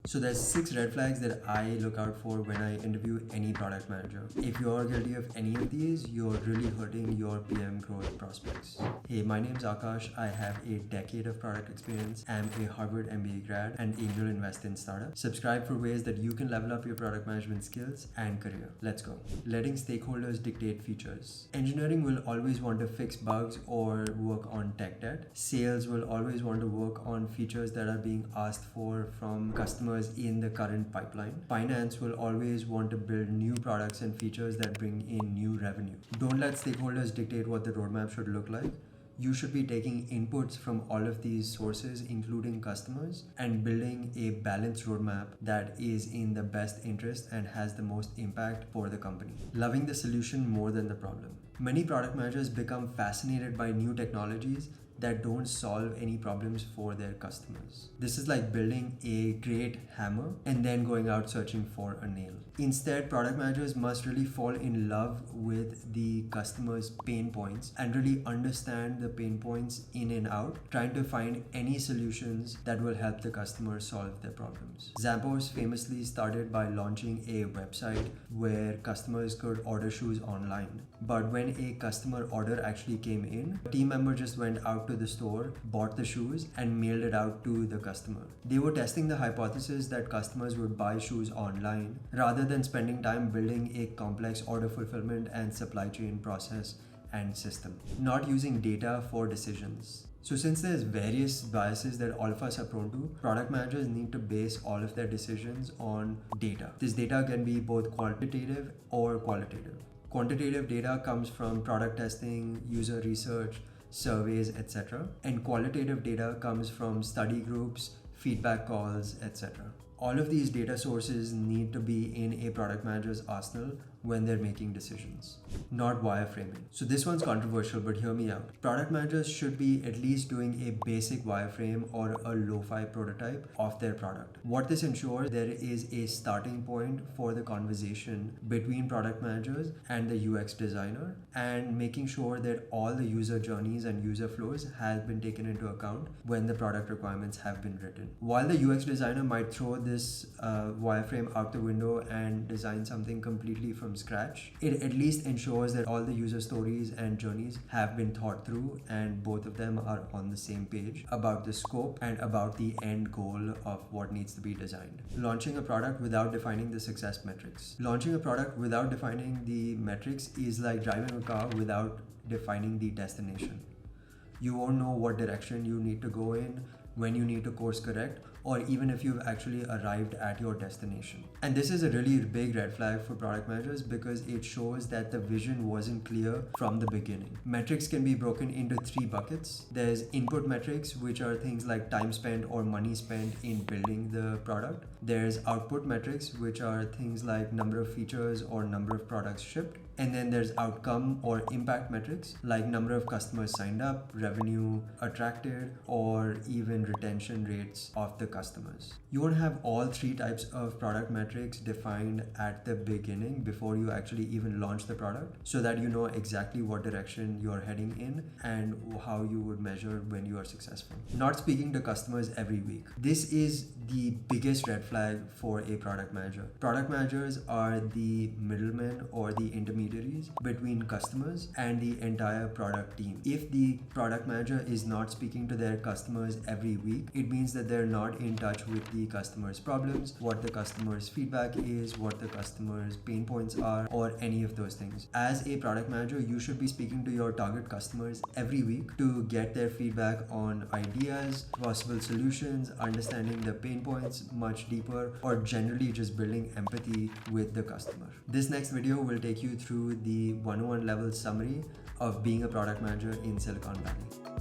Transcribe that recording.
So there's 6 red flags that I look out for when I interview any product manager. If you're guilty of any of these, you're really hurting your PM growth prospects. Hey, my name's Akash. I have a decade of product experience. I'm a Harvard MBA grad and angel invest in startups. Subscribe for ways that you can level up your product management skills and career. Let's go. Letting stakeholders dictate features. Engineering will always want to fix bugs or work on tech debt. Sales will always want to work on features that are being asked for from customers in the current pipeline. Finance will always want to build new products and features that bring in new revenue. Don't let stakeholders dictate what the roadmap should look like. You should be taking inputs from all of these sources, including customers, and building a balanced roadmap that is in the best interest and has the most impact for the company. Loving the solution more than the problem. Many product managers become fascinated by new technologies that don't solve any problems for their customers. This is like building a great hammer and then going out searching for a nail. Instead, product managers must really fall in love with the customer's pain points and really understand the pain points in and out, trying to find any solutions that will help the customer solve their problems. Zappos famously started by launching a website where customers could order shoes online. But when a customer order actually came in, a team member just went out to the store, bought the shoes, and mailed it out to the customer. They were testing the hypothesis that customers would buy shoes online rather than spending time building a complex order fulfillment and supply chain process and system, not using data for decisions. So since there's various biases that all of us are prone to, product managers need to base all of their decisions on data. This data can be both quantitative or qualitative. Quantitative data comes from product testing, user research, surveys, etc. And qualitative data comes from study groups, feedback calls, etc. All of these data sources need to be in a product manager's arsenal when they're making decisions, not wireframing. So this one's controversial, but hear me out. Product managers should be at least doing a basic wireframe or a lo-fi prototype of their product. What this ensures, there is a starting point for the conversation between product managers and the UX designer, and making sure that all the user journeys and user flows have been taken into account when the product requirements have been written. While the UX designer might throw this wireframe out the window and design something completely from scratch, it at least ensures that all the user stories and journeys have been thought through and both of them are on the same page about the scope and about the end goal of what needs to be designed. Launching a product without defining the success metrics. Launching a product without defining the metrics is like driving a car without defining the destination. You won't know what direction you need to go in, when you need to course correct, or even if you've actually arrived at your destination. And this is a really big red flag for product managers because it shows that the vision wasn't clear from the beginning. Metrics can be broken into 3 buckets. There's input metrics, which are things like time spent or money spent in building the product. There's output metrics, which are things like number of features or number of products shipped. And then there's outcome or impact metrics like number of customers signed up, revenue attracted, or even retention rates of the customers. You want to have all 3 types of product metrics defined at the beginning before you actually even launch the product, so that you know exactly what direction you're heading in and how you would measure when you are successful. Not speaking to customers every week. This is the biggest red flag for a product manager. Product managers are the middlemen or the intermediaries between customers and the entire product team. If the product manager is not speaking to their customers every week, it means that they're not in touch with the customer's problems, what the customer's feedback is, what the customer's pain points are, or any of those things. As a product manager, you should be speaking to your target customers every week to get their feedback on ideas, possible solutions, understanding the pain points much deeper, or generally just building empathy with the customer. This next video will take you through the 101 level summary of being a product manager in Silicon Valley.